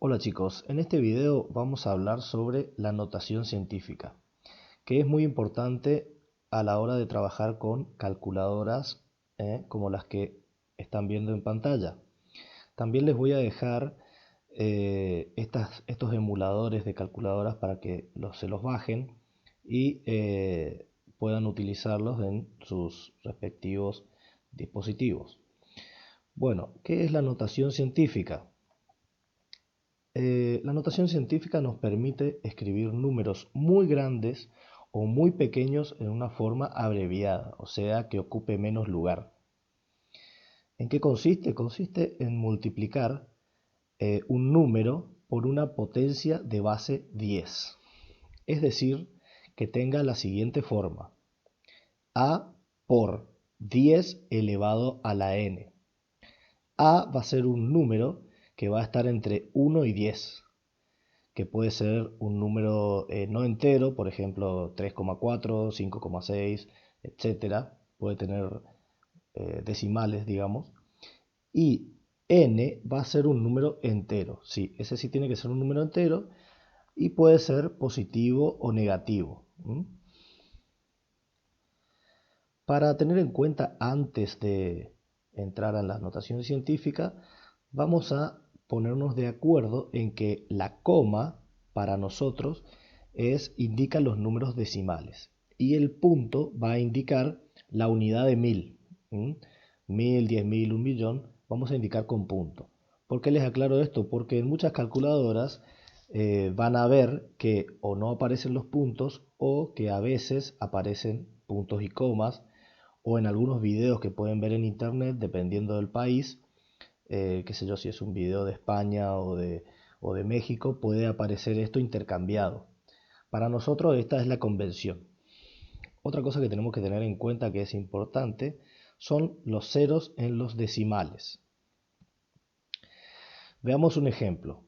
Hola chicos, en este video vamos a hablar sobre la notación científica, que es muy importante a la hora de trabajar con calculadoras como las que están viendo en pantalla. También les voy a dejar estos emuladores de calculadoras para que se los bajen y puedan utilizarlos en sus respectivos dispositivos. Bueno, ¿qué es la notación científica? La notación científica nos permite escribir números muy grandes o muy pequeños en una forma abreviada, o sea, que ocupe menos lugar. ¿En qué consiste? Consiste en multiplicar un número por una potencia de base 10. Es decir, que tenga la siguiente forma: a por 10 elevado a la n. A va a ser un número que va a estar entre 1 y 10. Que puede ser un número no entero, por ejemplo 3,4, 5,6, etcétera. Puede tener decimales, digamos. Y n va a ser un número entero. Sí, ese sí tiene que ser un número entero y puede ser positivo o negativo. Para tener en cuenta antes de entrar a la notación científica, vamos a ponernos de acuerdo en que la coma para nosotros indica los números decimales y el punto va a indicar la unidad de mil. 1000, 10.000, un millón, vamos a indicar con punto. ¿Por qué les aclaro esto? Porque en muchas calculadoras van a ver que o no aparecen los puntos o que a veces aparecen puntos y comas, o en algunos videos que pueden ver en internet, dependiendo del país, qué sé yo, si es un video de España o de México, puede aparecer esto intercambiado. Para nosotros esta es la convención. Otra cosa que tenemos que tener en cuenta que es importante son los ceros en los decimales. Veamos un ejemplo.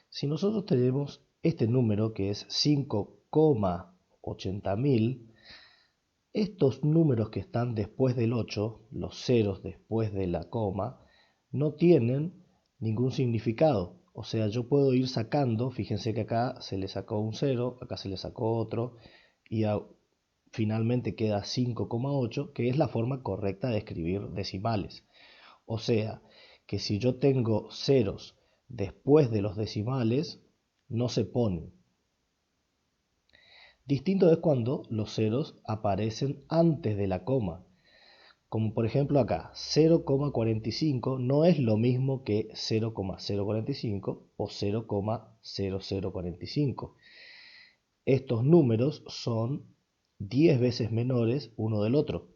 Si nosotros tenemos este número que es 5,80.000, estos números que están después del 8, los ceros después de la coma, no tienen ningún significado. O sea, yo puedo ir sacando, fíjense que acá se le sacó un 0, acá se le sacó otro, y finalmente queda 5,8, que es la forma correcta de escribir decimales. O sea, que si yo tengo ceros después de los decimales, no se ponen. Distinto es cuando los ceros aparecen antes de la coma. Como por ejemplo acá, 0,45 no es lo mismo que 0,045 o 0,0045. Estos números son 10 veces menores uno del otro.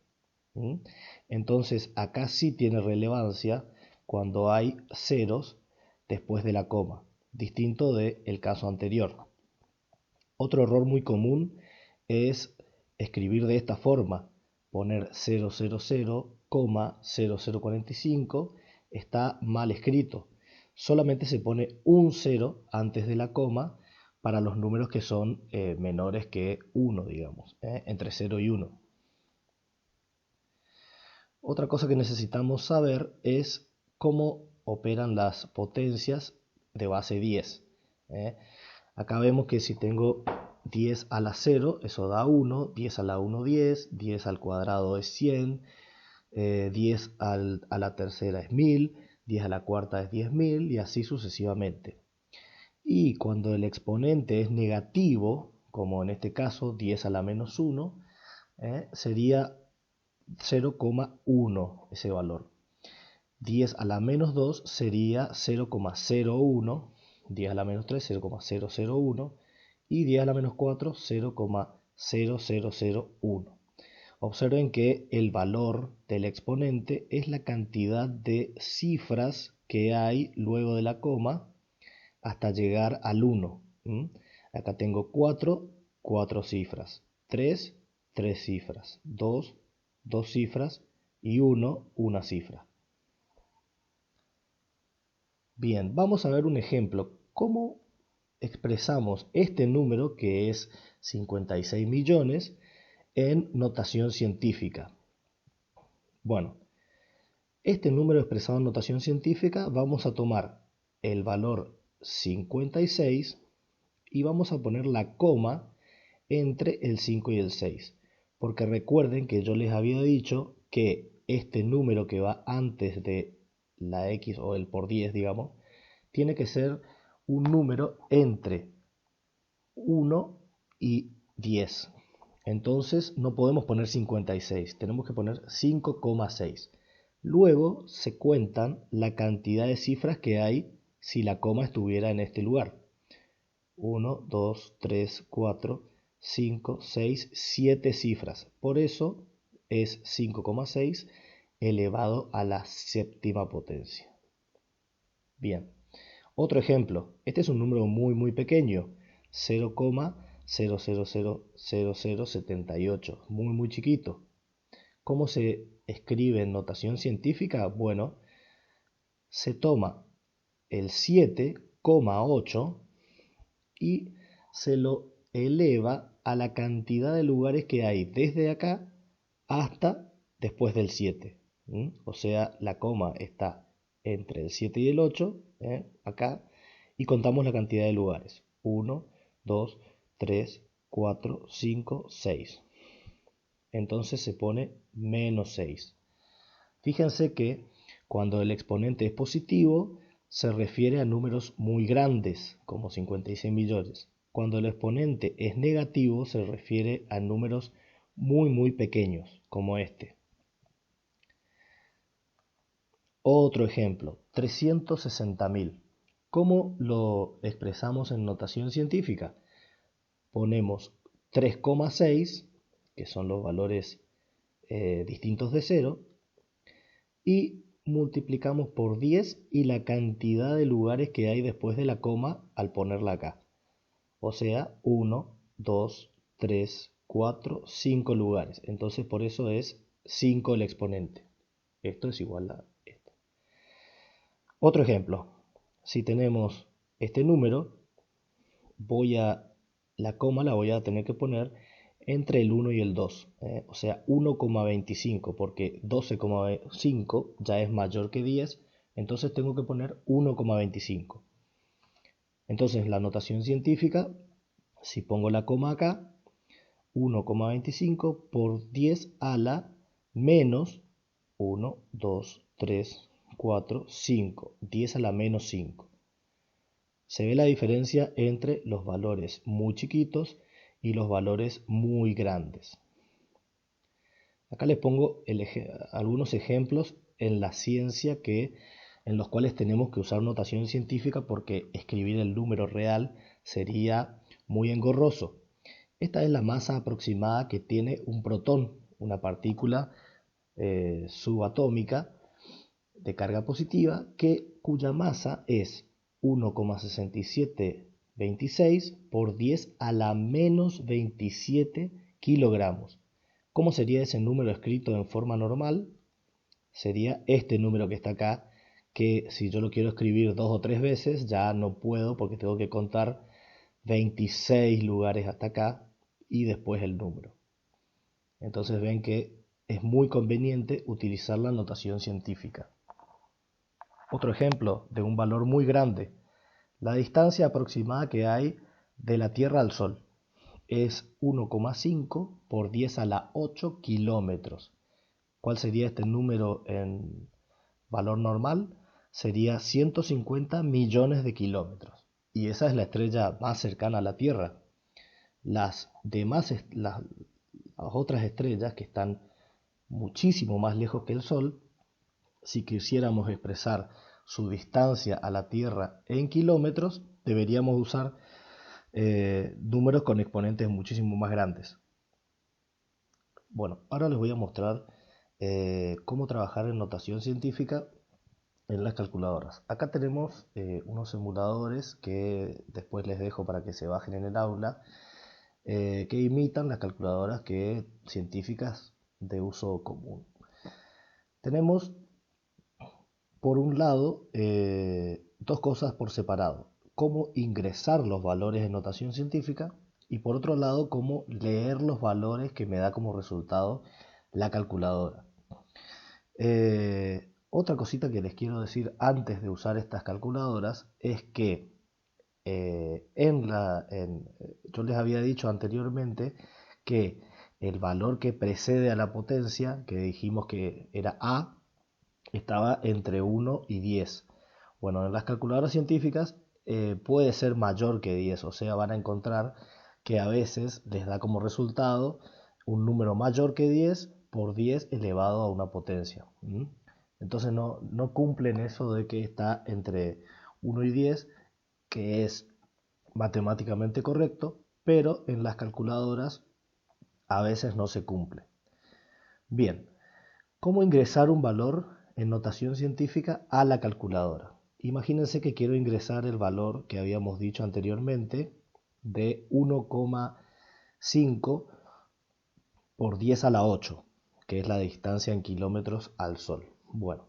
Entonces acá sí tiene relevancia cuando hay ceros después de la coma, distinto del caso anterior. Otro error muy común es escribir de esta forma, poner 000,0045, está mal escrito. Solamente se pone un 0 antes de la coma para los números que son menores que 1, digamos, entre 0 y 1. Otra cosa que necesitamos saber es cómo operan las potencias de base 10. Acá vemos que si tengo 10 a la 0, eso da 1, 10 a la 1, 10, 10 al cuadrado es 100, 10 a la tercera es 1000, 10 a la cuarta es 10.000 y así sucesivamente. Y cuando el exponente es negativo, como en este caso 10 a la menos 1, sería 0,1 ese valor. 10 a la menos 2 sería 0,01, 10 a la menos 3 0,001 y 10 a la menos 4 0,0001. Observen que el valor del exponente es la cantidad de cifras que hay luego de la coma hasta llegar al 1. Acá tengo 4 cifras, 3 cifras, 2 cifras y 1 una cifra. Bien, vamos a ver un ejemplo. ¿Cómo expresamos este número que es 56 millones en notación científica? Bueno, este número expresado en notación científica vamos a tomar el valor 56 y vamos a poner la coma entre el 5 y el 6. Porque recuerden que yo les había dicho que este número que va antes de la X o el por 10, digamos, tiene que ser un número entre 1 y 10. Entonces no podemos poner 56, tenemos que poner 5,6. Luego se cuentan la cantidad de cifras que hay si la coma estuviera en este lugar. 1, 2, 3, 4, 5, 6, 7 cifras. Por eso es 5,6 elevado a la séptima potencia. Bien, otro ejemplo. Este es un número muy pequeño. 0,0000078. Muy chiquito. ¿Cómo se escribe en notación científica? Bueno, se toma el 7,8 y se lo eleva a la cantidad de lugares que hay desde acá hasta después del 7. O sea, la coma está entre el 7 y el 8, acá, y contamos la cantidad de lugares. 1, 2, 3, 4, 5, 6. Entonces se pone menos 6. Fíjense que cuando el exponente es positivo, se refiere a números muy grandes, como 56 millones. Cuando el exponente es negativo, se refiere a números muy pequeños, como este. Otro ejemplo, 360.000. ¿Cómo lo expresamos en notación científica? Ponemos 3,6, que son los valores distintos de 0, y multiplicamos por 10 y la cantidad de lugares que hay después de la coma al ponerla acá. O sea, 1, 2, 3, 4, 5 lugares. Entonces por eso es 5 el exponente. Esto es igual a esto. Otro ejemplo. Si tenemos este número, la coma la voy a tener que poner entre el 1 y el 2, o sea 1,25, porque 12,5 ya es mayor que 10, entonces tengo que poner 1,25. Entonces la notación científica, si pongo la coma acá, 1,25 por 10 a la menos 1, 2, 3, 4, 5, 10 a la menos 5. Se ve la diferencia entre los valores muy chiquitos y los valores muy grandes. Acá les pongo algunos ejemplos en la ciencia en los cuales tenemos que usar notación científica porque escribir el número real sería muy engorroso. Esta es la masa aproximada que tiene un protón, una partícula subatómica de carga positiva, cuya masa es 1,6726 por 10 a la menos 27 kilogramos. ¿Cómo sería ese número escrito en forma normal? Sería este número que está acá, que si yo lo quiero escribir 2 o 3 veces, ya no puedo porque tengo que contar 26 lugares hasta acá y después el número. Entonces ven que es muy conveniente utilizar la notación científica. Otro ejemplo de un valor muy grande. La distancia aproximada que hay de la Tierra al Sol es 1,5 por 10 a la 8 kilómetros. ¿Cuál sería este número en valor normal? Sería 150 millones de kilómetros. Y esa es la estrella más cercana a la Tierra. Las otras estrellas que están muchísimo más lejos que el Sol, si quisiéramos expresar su distancia a la Tierra en kilómetros, deberíamos usar números con exponentes muchísimo más grandes. Bueno, ahora les voy a mostrar cómo trabajar en notación científica en las calculadoras. Acá tenemos unos emuladores que después les dejo para que se bajen en el aula, que imitan las calculadoras científicas de uso común. Tenemos por un lado dos cosas por separado: cómo ingresar los valores en notación científica y por otro lado cómo leer los valores que me da como resultado la calculadora. Otra cosita que les quiero decir antes de usar estas calculadoras es que yo les había dicho anteriormente que el valor que precede a la potencia, que dijimos que era A, estaba entre 1 y 10. Bueno, en las calculadoras científicas puede ser mayor que 10, o sea, van a encontrar que a veces les da como resultado un número mayor que 10 por 10 elevado a una potencia. Entonces no cumplen eso de que está entre 1 y 10, que es matemáticamente correcto, pero en las calculadoras a veces no se cumple. Bien, ¿cómo ingresar un valor en notación científica a la calculadora? Imagínense que quiero ingresar el valor que habíamos dicho anteriormente de 1,5 por 10 a la 8, que es la distancia en kilómetros al Sol. Bueno,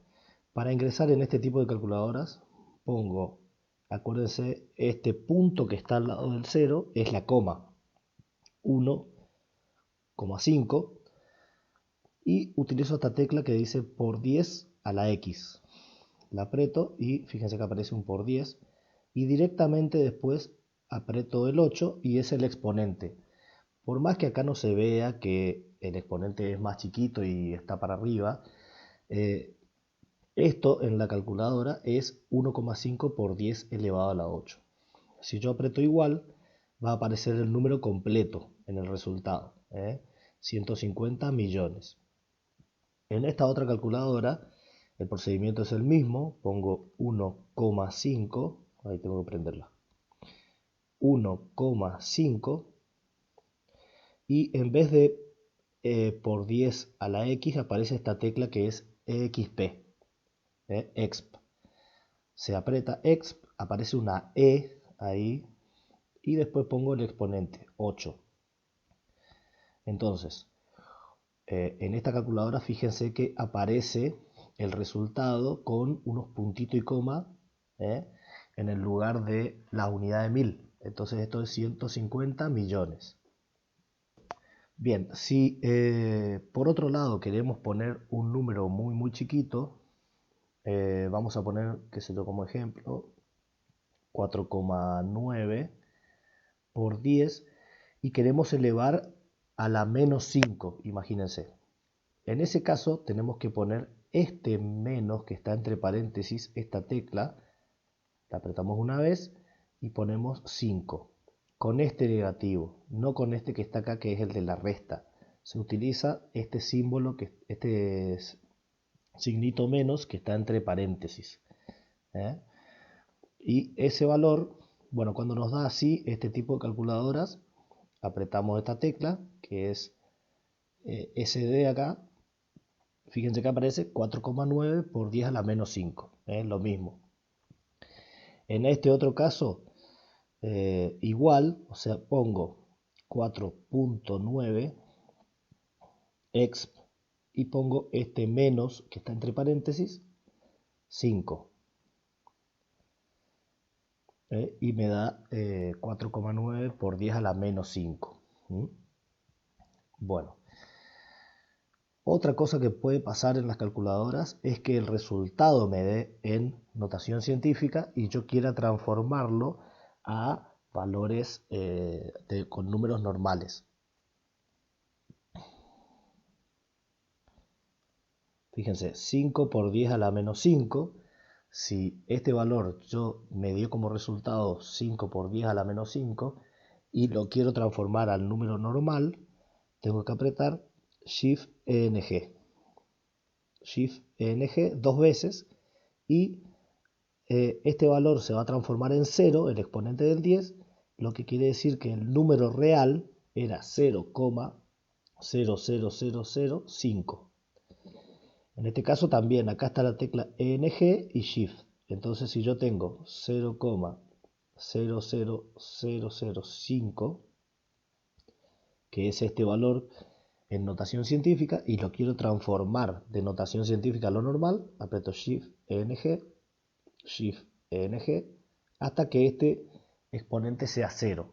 para ingresar en este tipo de calculadoras pongo, acuérdense, este punto que está al lado del 0 es la coma, 1,5, y utilizo esta tecla que dice por 10 a la X. La aprieto y fíjense que aparece un por 10 y directamente después aprieto el 8 y es el exponente. Por más que acá no se vea que el exponente es más chiquito y está para arriba, esto en la calculadora es 1,5 por 10 elevado a la 8. Si yo aprieto igual, va a aparecer el número completo en el resultado, 150 millones. En esta otra calculadora el procedimiento es el mismo, pongo 1,5, ahí tengo que prenderla, 1,5 y en vez de por 10 a la X aparece esta tecla que es EXP, exp. Se aprieta exp, aparece una E ahí y después pongo el exponente 8. Entonces, en esta calculadora fíjense que aparece el resultado con unos puntitos y coma en el lugar de la unidad de 1000. Entonces esto es 150 millones. Bien, si por otro lado queremos poner un número muy chiquito, vamos a poner, qué sé yo, como ejemplo, 4,9 por 10 y queremos elevar a la menos 5, imagínense. En ese caso tenemos que poner este menos que está entre paréntesis, esta tecla, la apretamos una vez y ponemos 5. Con este negativo, no con este que está acá que es el de la resta. Se utiliza este símbolo, este signito menos que está entre paréntesis. Y ese valor, bueno, cuando nos da así este tipo de calculadoras, apretamos esta tecla que es SD acá. Fíjense que aparece 4,9 por 10 a la menos 5. Lo mismo. En este otro caso, igual, o sea, pongo 4,9 exp y pongo este menos que está entre paréntesis 5. Y me da 4,9 por 10 a la menos 5. Bueno. Otra cosa que puede pasar en las calculadoras es que el resultado me dé en notación científica y yo quiera transformarlo a valores con números normales. Fíjense, 5 por 10 a la menos 5. Si este valor yo me dio como resultado 5 por 10 a la menos 5 y lo quiero transformar al número normal, tengo que apretar Shift ENG. Shift ENG dos veces y este valor se va a transformar en 0, el exponente del 10, lo que quiere decir que el número real era 0,00005. En este caso también acá está la tecla ENG y Shift. Entonces si yo tengo 0,00005, que es este valor en notación científica, y lo quiero transformar de notación científica a lo normal, aprieto Shift ENG, Shift ENG, hasta que este exponente sea 0.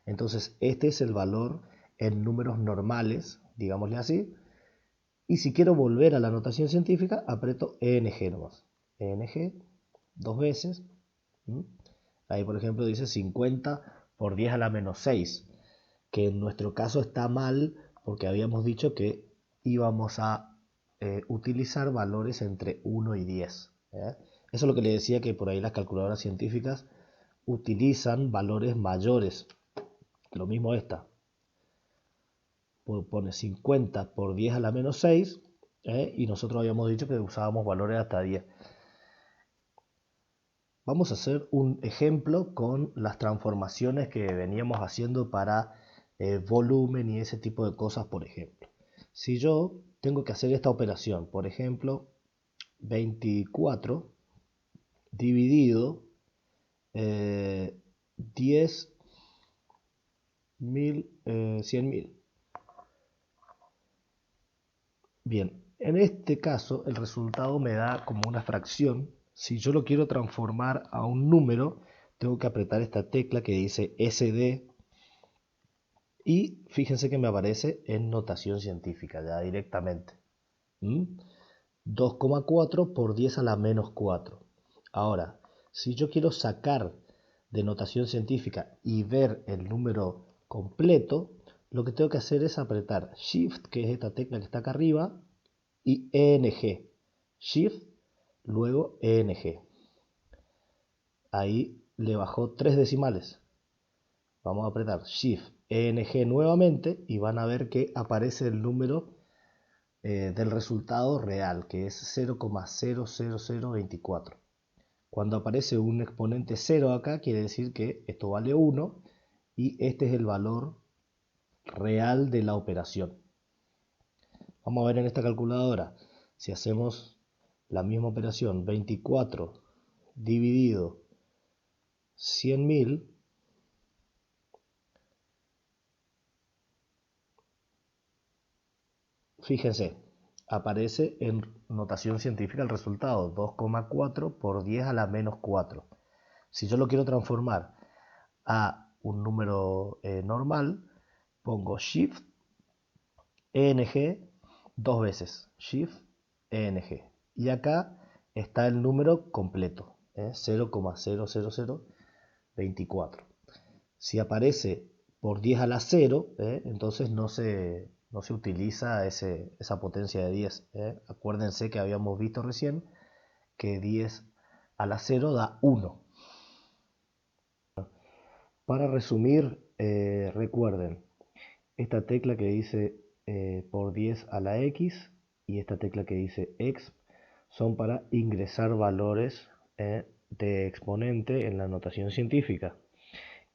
Entonces este es el valor en números normales, digámosle así. Y si quiero volver a la notación científica, aprieto ENG nomás. ENG dos veces. Ahí, por ejemplo, dice 50 por 10 a la menos 6, que en nuestro caso está mal porque habíamos dicho que íbamos a utilizar valores entre 1 y 10. ¿Eh? Eso es lo que le decía, que por ahí las calculadoras científicas utilizan valores mayores. Lo mismo esta. Pone 50 por 10 a la menos 6, y nosotros habíamos dicho que usábamos valores hasta 10. Vamos a hacer un ejemplo con las transformaciones que veníamos haciendo para volumen y ese tipo de cosas, por ejemplo. Si yo tengo que hacer esta operación, por ejemplo, 24 dividido 10.000, 100.000. Bien, en este caso el resultado me da como una fracción. Si yo lo quiero transformar a un número, tengo que apretar esta tecla que dice SD y fíjense que me aparece en notación científica ya directamente. 2,4 por 10 a la menos 4. Ahora, si yo quiero sacar de notación científica y ver el número completo, lo que tengo que hacer es apretar Shift, que es esta tecla que está acá arriba, y ENG. Shift, luego ENG. Ahí le bajó 3 decimales. Vamos a apretar Shift, ENG nuevamente y van a ver que aparece el número del resultado real, que es 0,00024. Cuando aparece un exponente 0 acá, quiere decir que esto vale 1 y este es el valor real de la operación. Vamos a ver en esta calculadora, si hacemos la misma operación, 24 dividido 100.000, fíjense, aparece en notación científica el resultado, 2,4 por 10 a la menos 4. Si yo lo quiero transformar a un número normal, pongo Shift, ENG dos veces, Shift, ENG. Y acá está el número completo, 0,00024. Si aparece por 10 a la 0, entonces no se utiliza esa potencia de 10. Acuérdense que habíamos visto recién que 10 a la 0 da 1. Para resumir, recuerden, esta tecla que dice por 10 a la x y esta tecla que dice exp son para ingresar valores de exponente en la notación científica.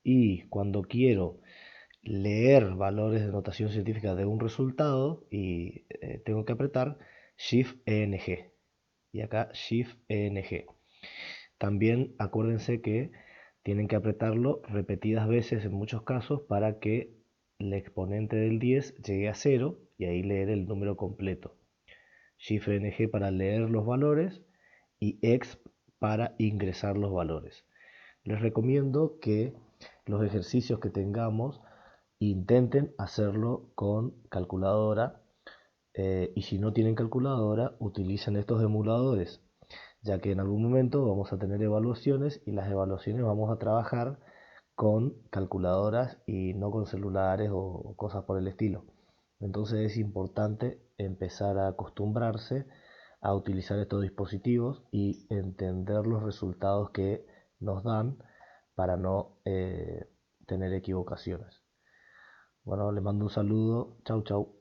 Y cuando quiero leer valores de notación científica de un resultado y tengo que apretar Shift ENG y acá Shift ENG. También acuérdense que tienen que apretarlo repetidas veces en muchos casos para que el exponente del 10 llegue a 0 y ahí leer el número completo. Shift ENG para leer los valores y exp para ingresar los valores. Les recomiendo que los ejercicios que tengamos intenten hacerlo con calculadora, y si no tienen calculadora utilicen estos emuladores, ya que en algún momento vamos a tener evaluaciones y las evaluaciones vamos a trabajar con calculadoras y no con celulares o cosas por el estilo. Entonces es importante empezar a acostumbrarse a utilizar estos dispositivos y entender los resultados que nos dan para no tener equivocaciones. Bueno, les mando un saludo. Chau, chau.